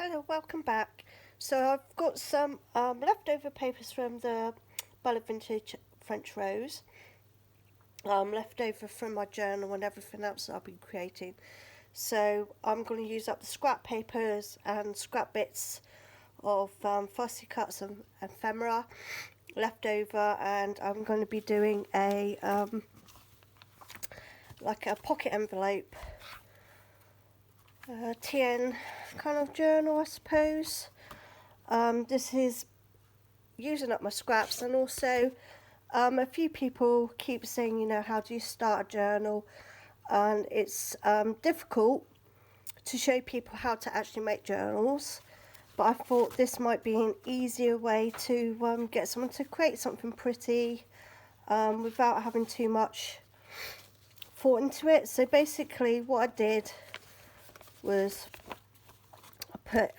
Hello, welcome back. So I've got some leftover papers from the Bella Vintage French Rose, left over from my journal and everything else that I've been creating. So I'm going to use up the scrap papers and scrap bits of fussy cuts and ephemera left over, and I'm going to be doing a like a pocket envelope, TN kind of journal, I suppose. This is using up my scraps, and also a few people keep saying, you know, how do you start a journal? And it's difficult to show people how to actually make journals, but I thought this might be an easier way to get someone to create something pretty without having too much thought into it. So basically what I did was I put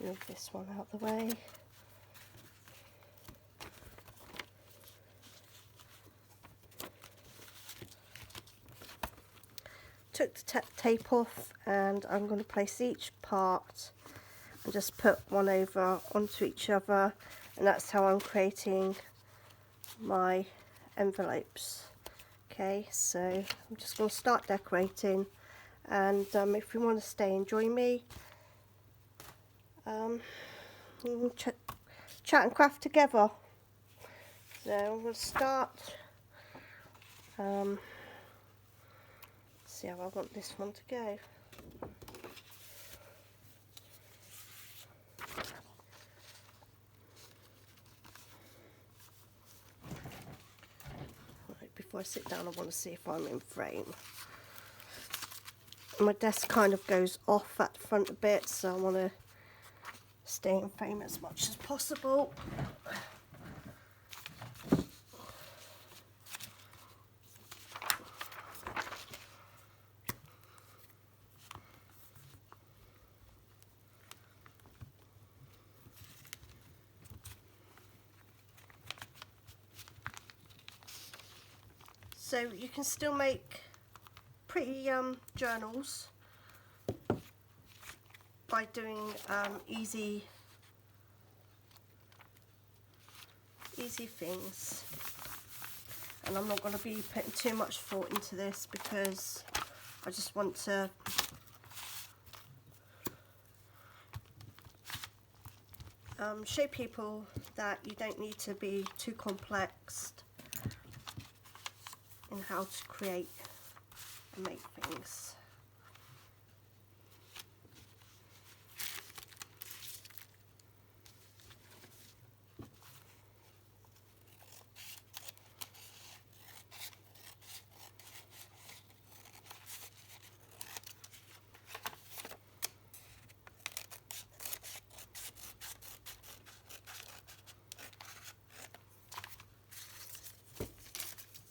move this one out of the way. Took the tape off, and I'm going to place each part and just put one over onto each other, and that's how I'm creating my envelopes. Okay, so I'm just going to start decorating, and if you want to stay and join me, we'll chat and craft together. So I'm going to start. See how I want this one to go. Right, before I sit down, I want to see if I'm in frame. My desk kind of goes off at the front a bit, so I want to stay in frame as much as possible. So you can still make pretty journals by doing easy things, and I'm not going to be putting too much thought into this because I just want to show people that you don't need to be too complex in how to create and make things.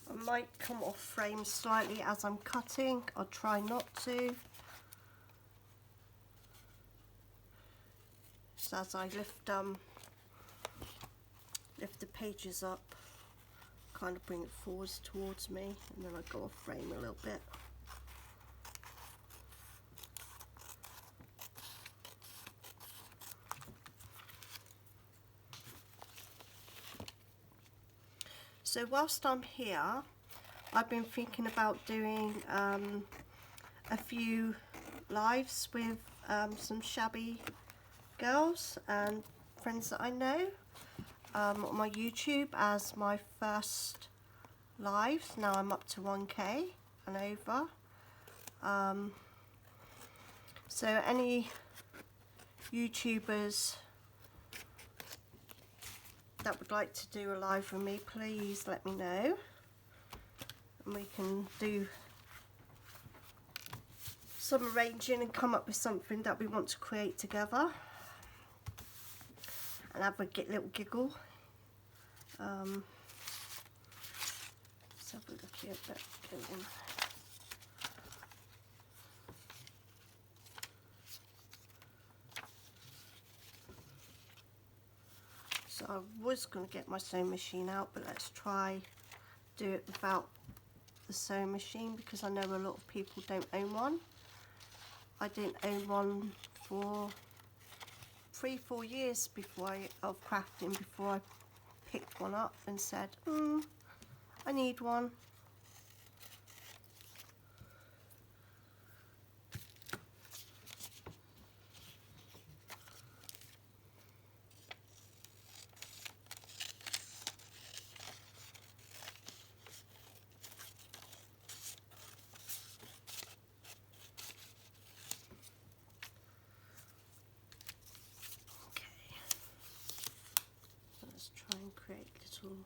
I might come off frame slightly as I'm cutting. I'll try not to. So as I lift the pages up, kind of bring it forwards towards me, and then I go off frame a little bit. So whilst I'm here, I've been thinking about doing a few lives with some shabby girls and friends that I know on my YouTube as my first lives. Now I'm up to 1K and over. So any YouTubers that would like to do a live with me, please let me know, and we can do some arranging and come up with something that we want to create together and have a little giggle. Let's have a look here at that going. So I was going to get my sewing machine out, but let's try do it without the sewing machine, because I know a lot of people don't own one. I didn't own one for 3-4 years of crafting before I picked one up and said, I need one. Let's try and create little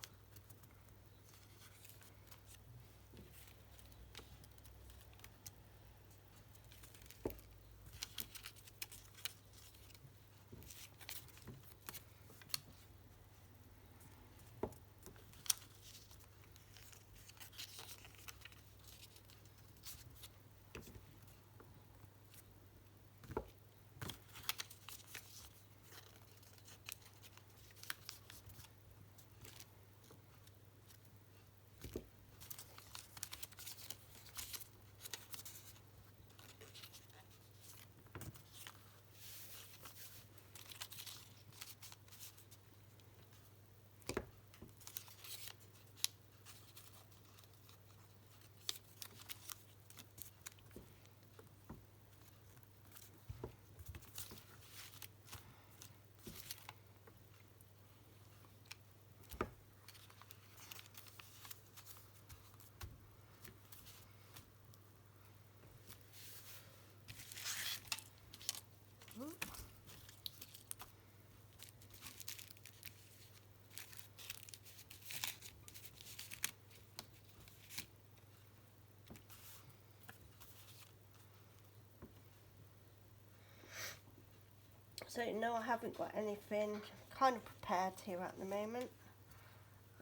So no, I haven't got anything kind of prepared here at the moment.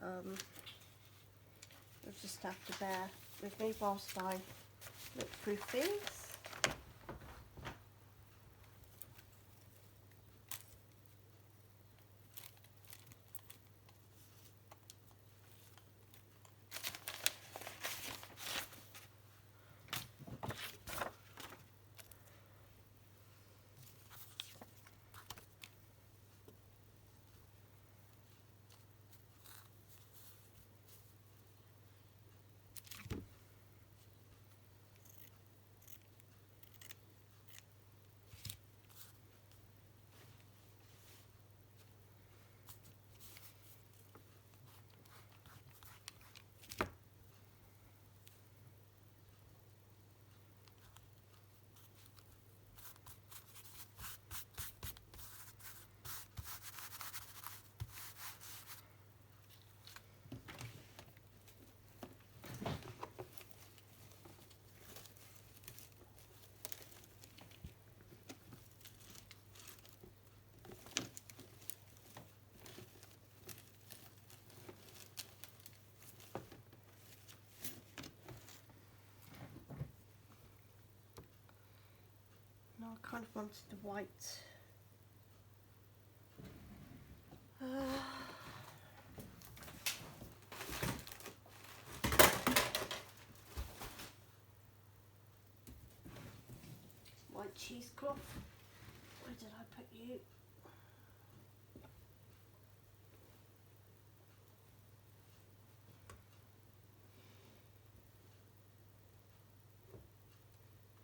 You'll just have to bear with me whilst I look through things. No, I kind of wanted the white. White cheesecloth. Where did I put you?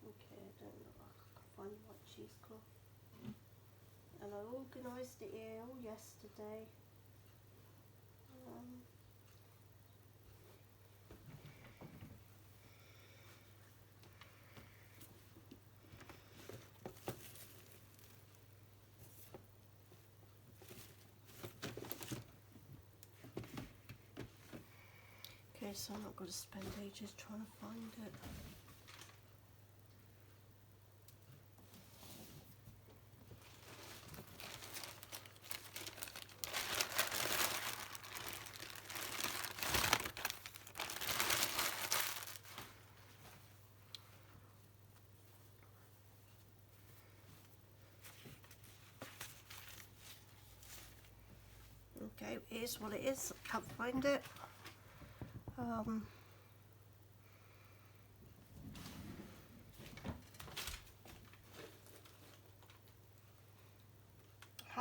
Okay, I don't know. I can find white cheesecloth. And I organised it here all yesterday. Okay, so I'm not going to spend ages trying to find it. Okay, here's what it is. I can't find it.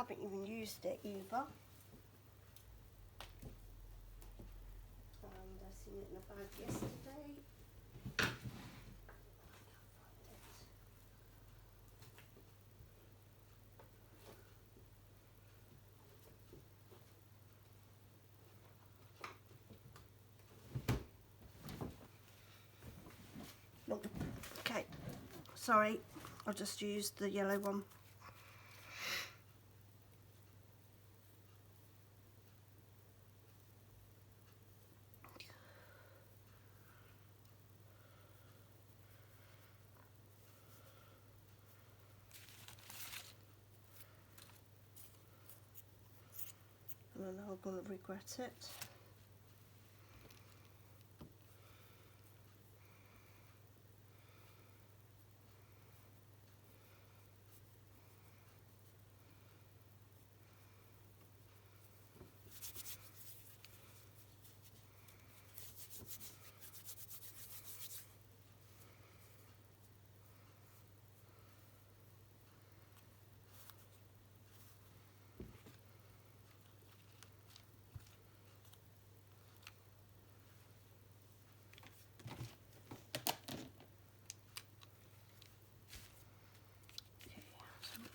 haven't even used it either. And I seen it in a bag yesterday. Nope. Okay, sorry, I'll just use the yellow one. And I'm going to regret it.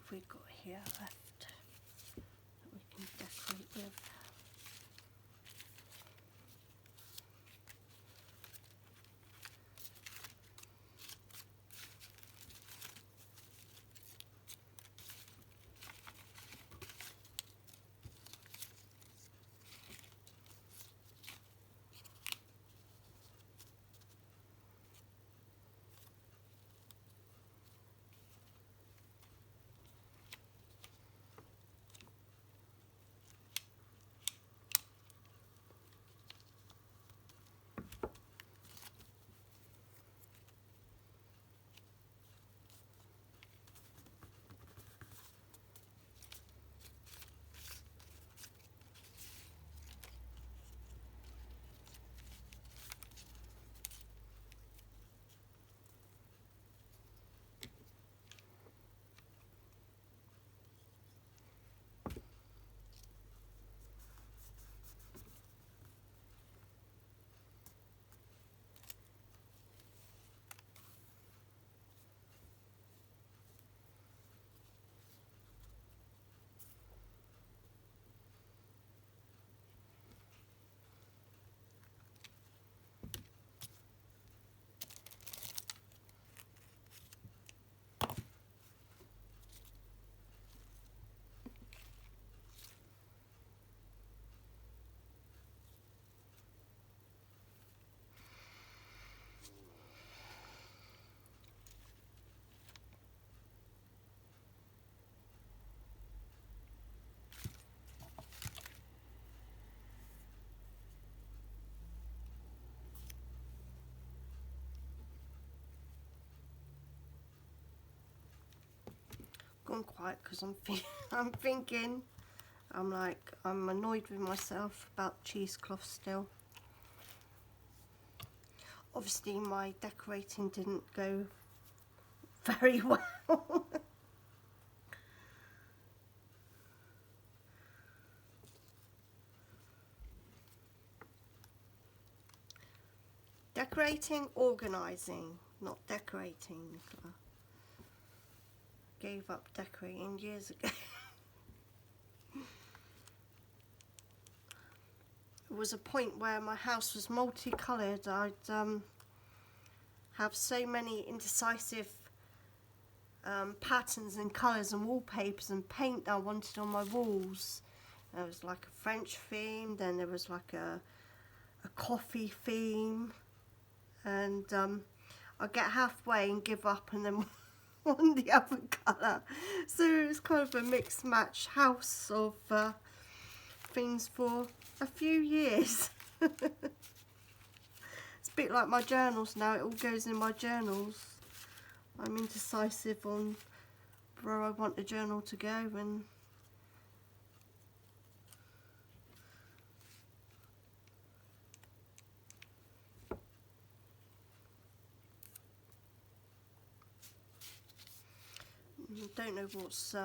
We've got here left that we can decorate with. Gone quiet because I'm thinking, I'm annoyed with myself about cheesecloth still. Obviously my decorating didn't go very well. Decorating, organising, not decorating. Gave up decorating years ago. There was a point where my house was multicoloured. I'd have so many indecisive patterns and colours and wallpapers and paint that I wanted on my walls. There was like a French theme, then there was like a coffee theme, and I'd get halfway and give up and then on the other colour. So it was kind of a mixed match house of things for a few years. It's a bit like my journals now, it all goes in my journals. I'm indecisive on where I want the journal to go, and Don't know what's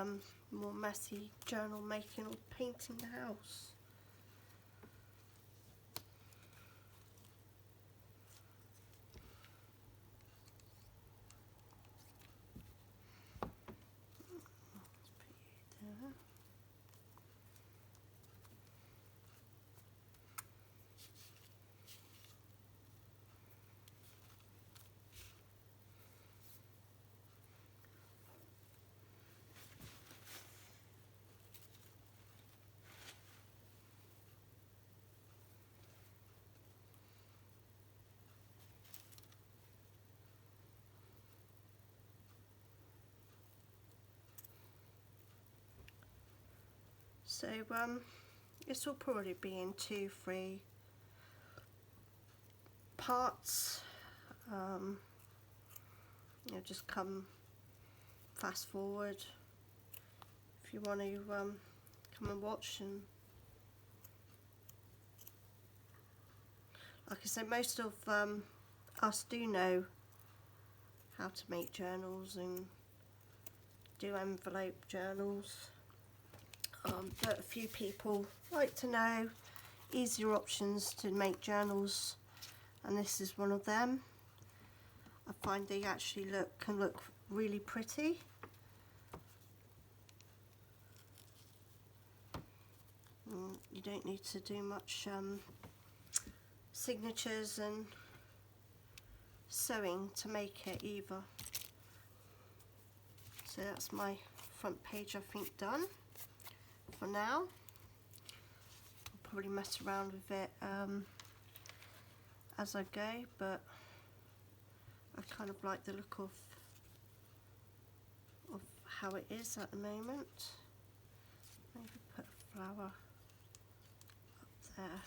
more messy, journal making or painting the house. So this will probably be in 2-3 parts. You know, just come fast forward if you want to come and watch. And like I said, most of us do know how to make journals and do envelope journals. But a few people like to know easier options to make journals, and this is one of them. I find they actually can look really pretty. You don't need to do much signatures and sewing to make it either. So that's my front page, I think, done for now. I'll probably mess around with it as I go, but I kind of like the look of how it is at the moment. Maybe put a flower up there,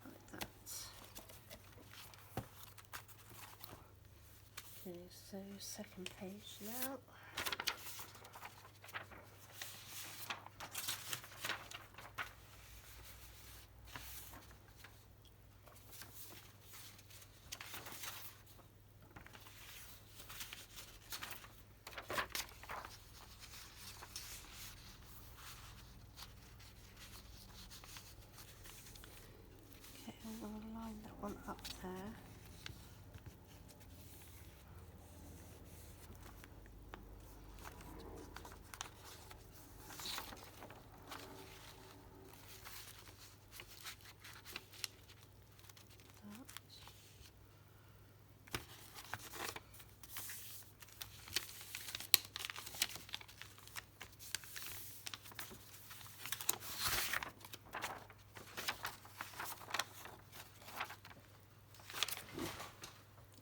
like that. Okay, so second page now. I'm going to line that one up there.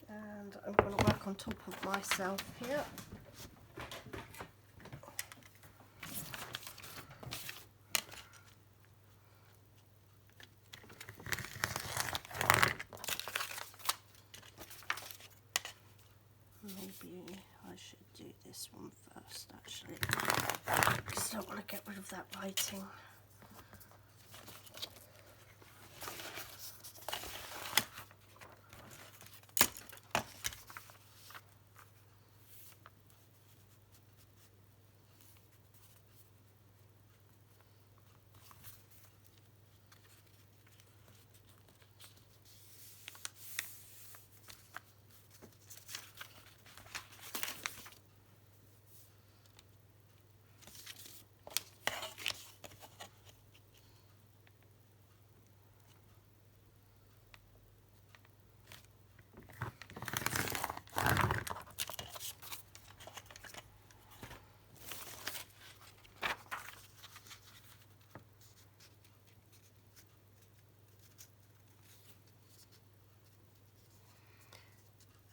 And I'm going to work on top of myself here. Maybe I should do this one first, actually, because I don't want to get rid of that writing.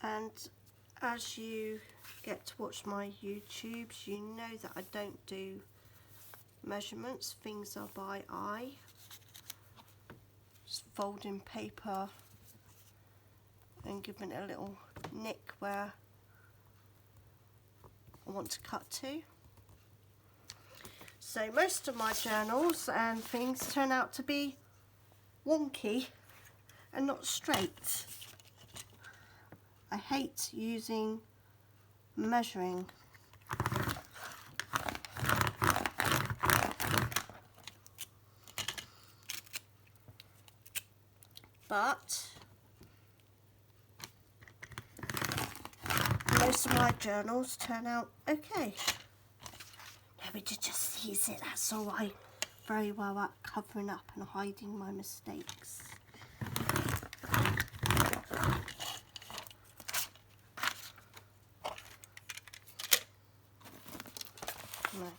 And as you get to watch my YouTubes, you know that I don't do measurements. Things are by eye. Just folding paper and giving it a little nick where I want to cut to. So most of my journals and things turn out to be wonky and not straight. I hate using measuring. But most of my journals turn out okay. Maybe to just seize it, that's all right. Very well at covering up and hiding my mistakes. Right.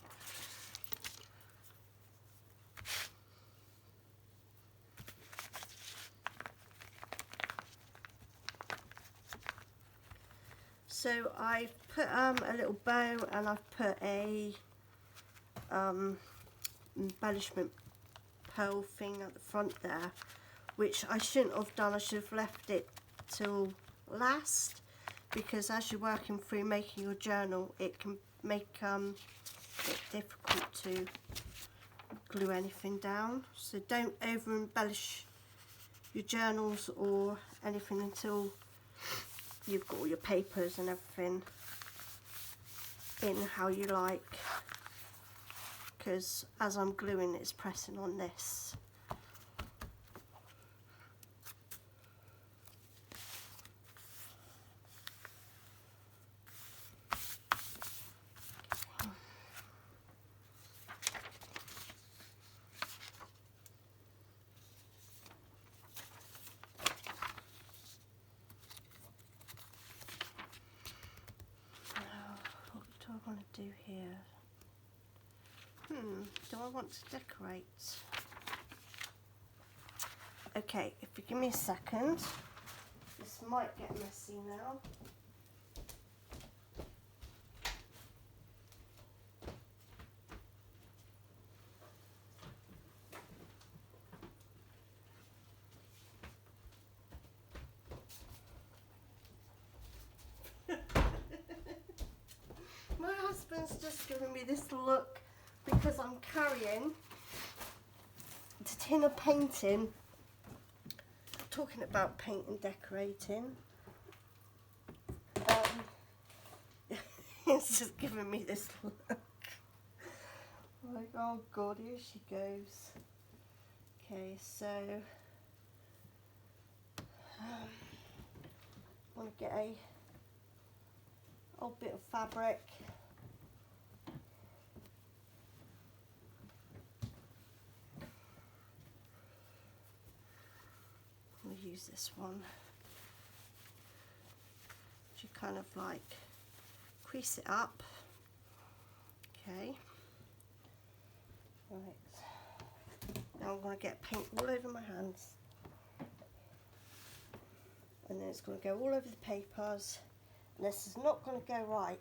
So I've put a little bow, and I've put a embellishment pearl thing at the front there, which I shouldn't have done. I should have left it till last, because as you're working through making your journal, it can make it difficult to glue anything down. So don't over embellish your journals or anything until you've got all your papers and everything in how you like, because as I'm gluing, it's pressing on this. What do I want to do here? Do I want to decorate? Okay, if you give me a second, this might get messy now. My husband's just giving me this look because I'm carrying the tin of painting. Talking about paint and decorating, he's just giving me this look. Like, oh God, here she goes. Okay, so I want to get a old bit of fabric. We'll use this one. You kind of like crease it up. Okay. Right. Now I'm going to get paint all over my hands. And then it's going to go all over the papers. And this is not going to go right.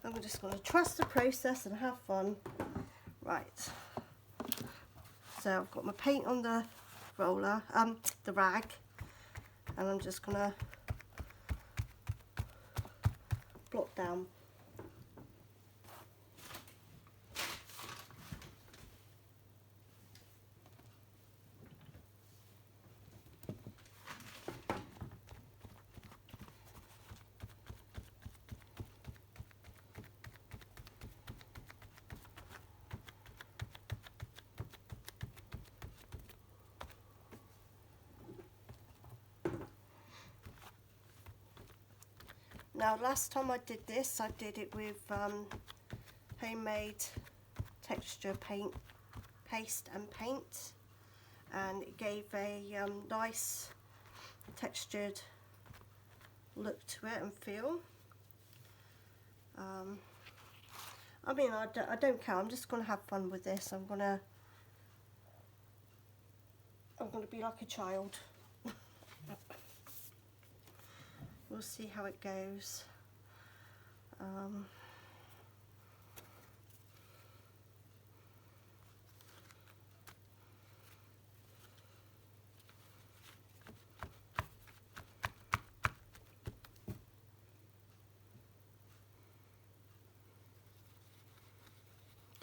I'm just going to trust the process and have fun. Right. So I've got my paint on the roller, the rag, and I'm just going to blot down. Now last time I did this, I did it with homemade texture paste and paint, and it gave a nice textured look to it and feel. I mean, I don't care, I'm just going to have fun with this. I'm going to be like a child. We'll see how it goes. Don't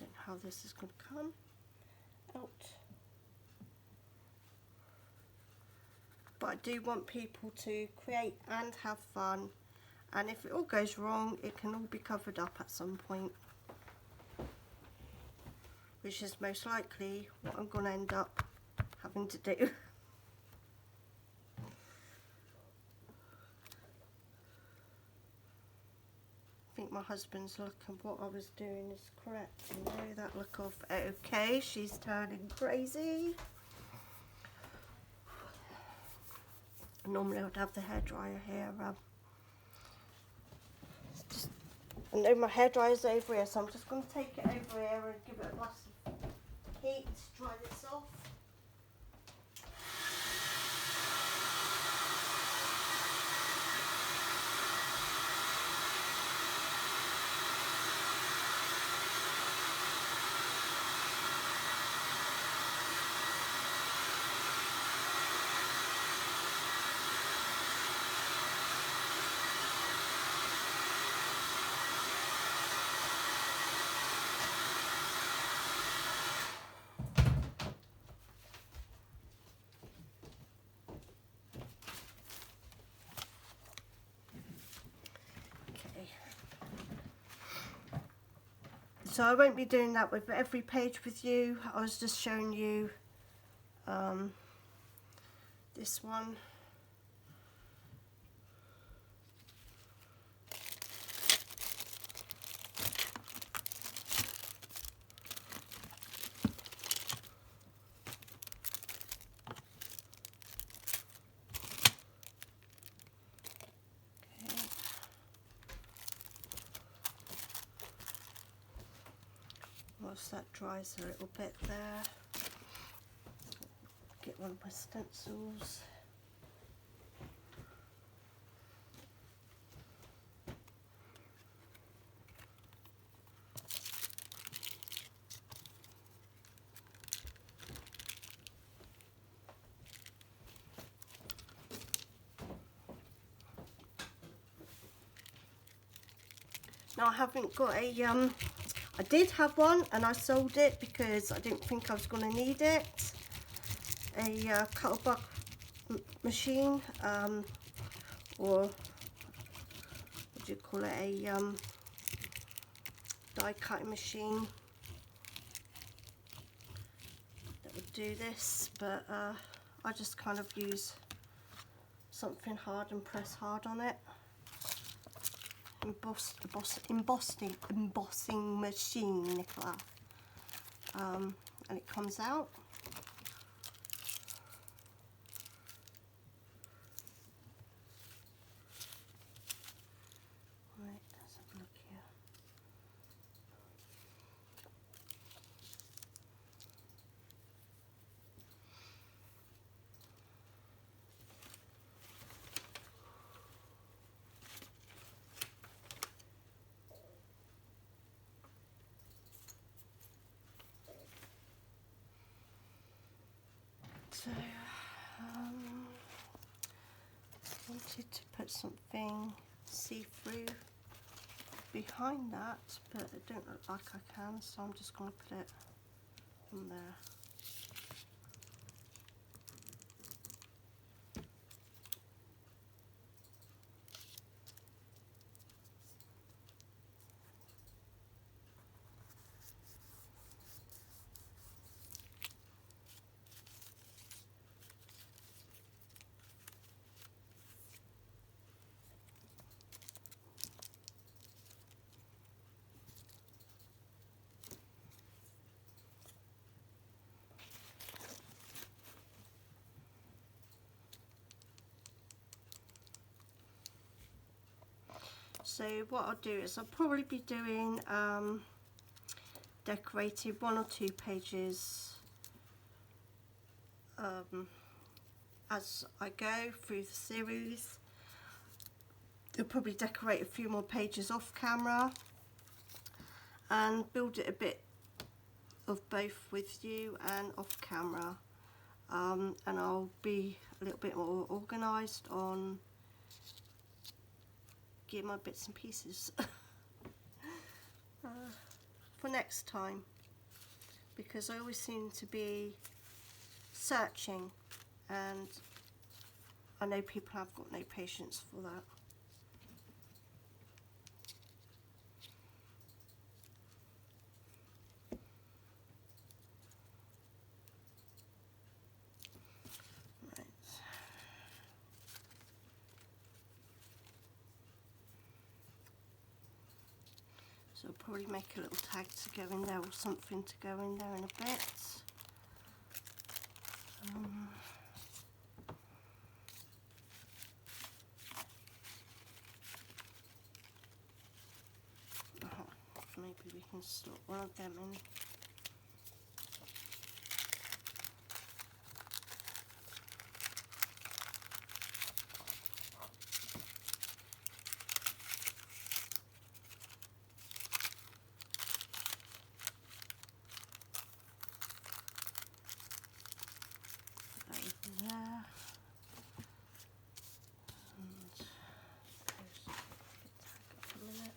know how this is going to come out. but I do want people to create and have fun, and if it all goes wrong, it can all be covered up at some point, which is most likely what I'm going to end up having to do. I think my husband's look at what I was doing is correct. You know, that look of, okay, she's turning crazy. Normally I would have the hairdryer here. I know my hairdryer's over here, so I'm just going to take it over here and give it a blast of heat to dry this off. So I won't be doing that with every page with you. I was just showing you this one. Whilst that dries a little bit there, get one of my stencils. Now I haven't got a I did have one and I sold it because I didn't think I was going to need it. A cuttlebug machine, or what do you call it, a die cutting machine that would do this, but I just kind of use something hard and press hard on it. Embossing machine, Nicola. And it comes out. Right, let's have a look here. So, I wanted to put something see-through behind that, but it don't look like I can, so I'm just going to put it on there. So what I'll do is I'll probably be doing decorated 1 or 2 pages as I go through the series. I'll probably decorate a few more pages off camera and build it a bit of both with you and off camera, and I'll be a little bit more organised on get my bits and pieces for next time, because I always seem to be searching and I know people have got no patience for that. Right. So I'll probably make a little tag to go in there or something to go in there in a bit. Maybe we can slot one of them in. Over there. And close the tag up a minute.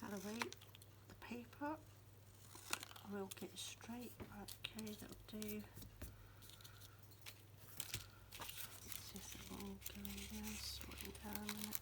Calibrate the paper. I will get it straight. Okay, that'll do. See if that one will go in there. Slot it down a minute.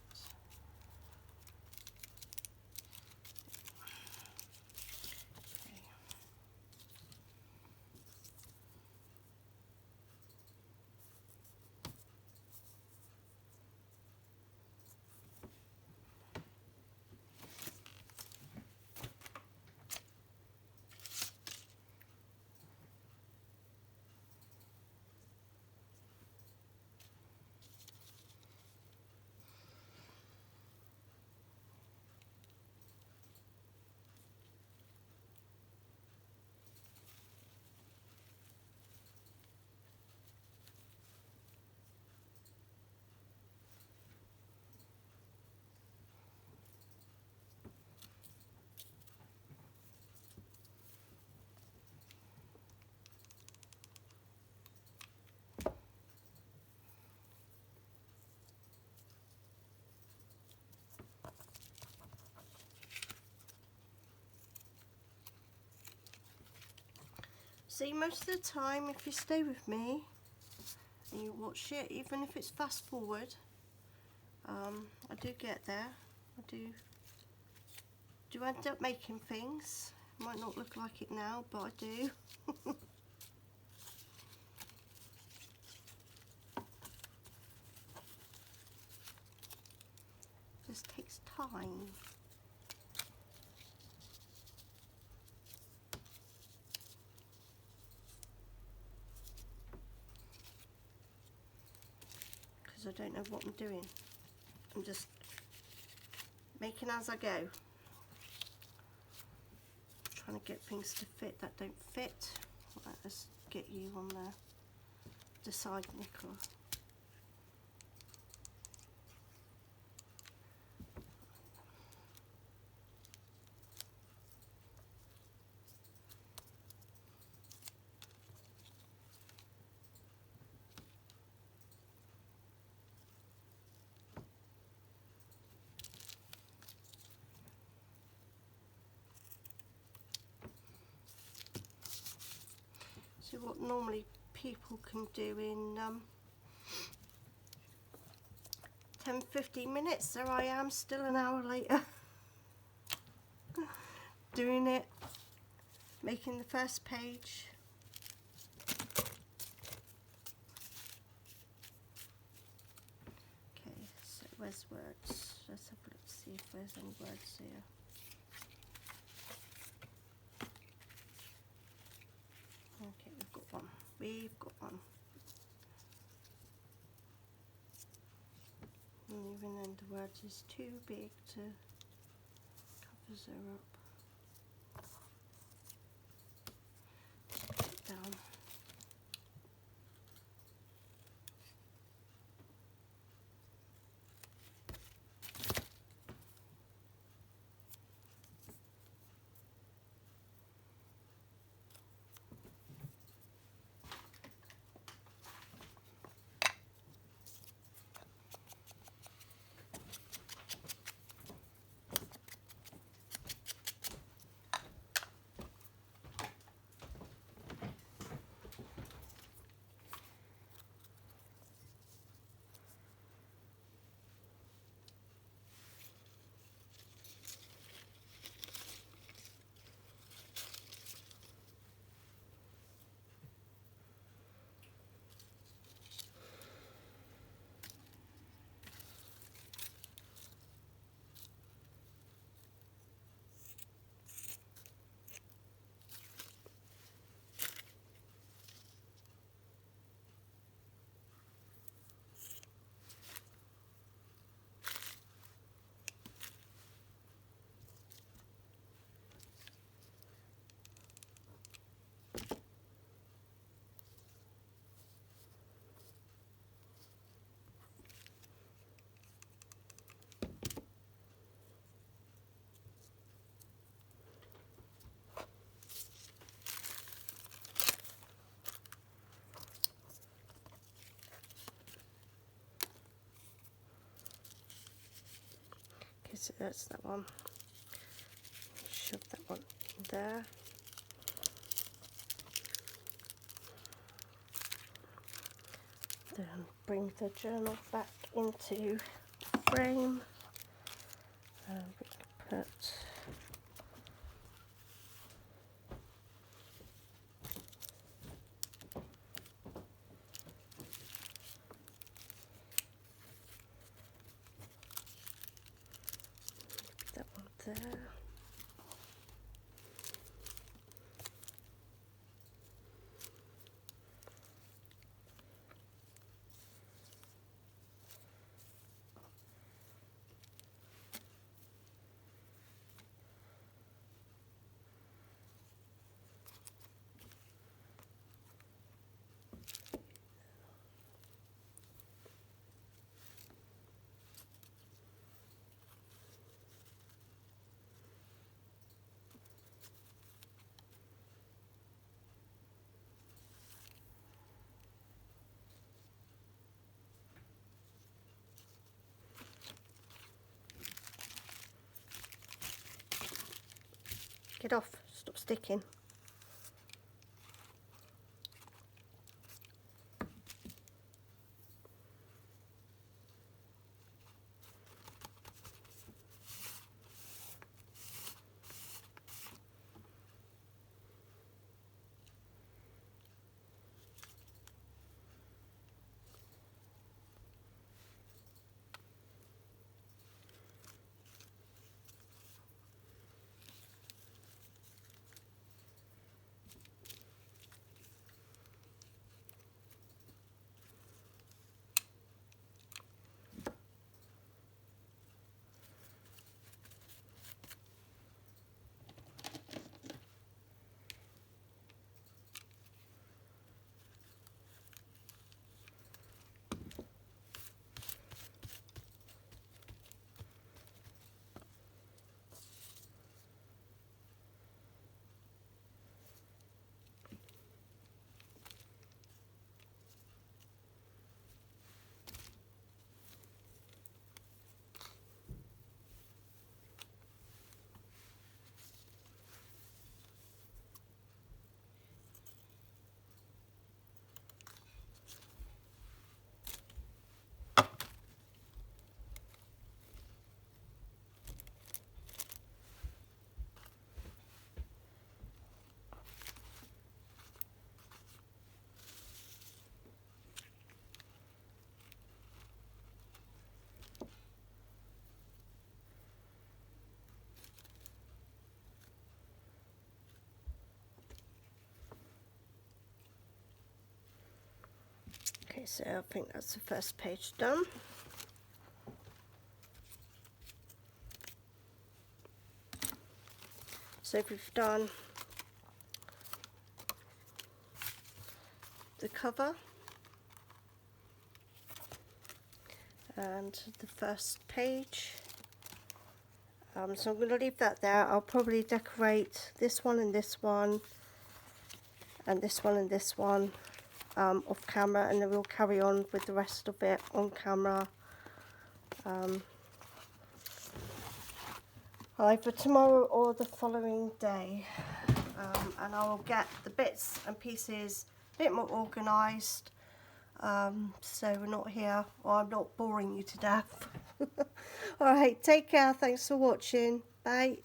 See, most of the time, if you stay with me and you watch it, even if it's fast forward, I do get there. I do end up making things. It might not look like it now, but I do. Just takes time. I don't know what I'm doing. I'm just making as I go. Trying to get things to fit that don't fit. Right, let's get you on there. Decide, Nicola. So what normally people can do in 10-15 minutes, there I am still an hour later doing it, making the first page. Okay, so where's words? Let's have a look to see if there's any words here. Okay, we've got one. We've got one. And even then the words is too big to cover her up. Put it down. So that's that one. Shove that one there. Then bring the journal back into frame. And we can put that one there. Get off, stop sticking. Okay, so I think that's the first page done. So we've done the cover and the first page. So I'm going to leave that there. I'll probably decorate this one and this one and this one and this one off camera, and then we'll carry on with the rest of it on camera either tomorrow or the following day, and I will get the bits and pieces a bit more organised, so we're not here, or I'm not boring you to death. Alright, take care, thanks for watching, bye.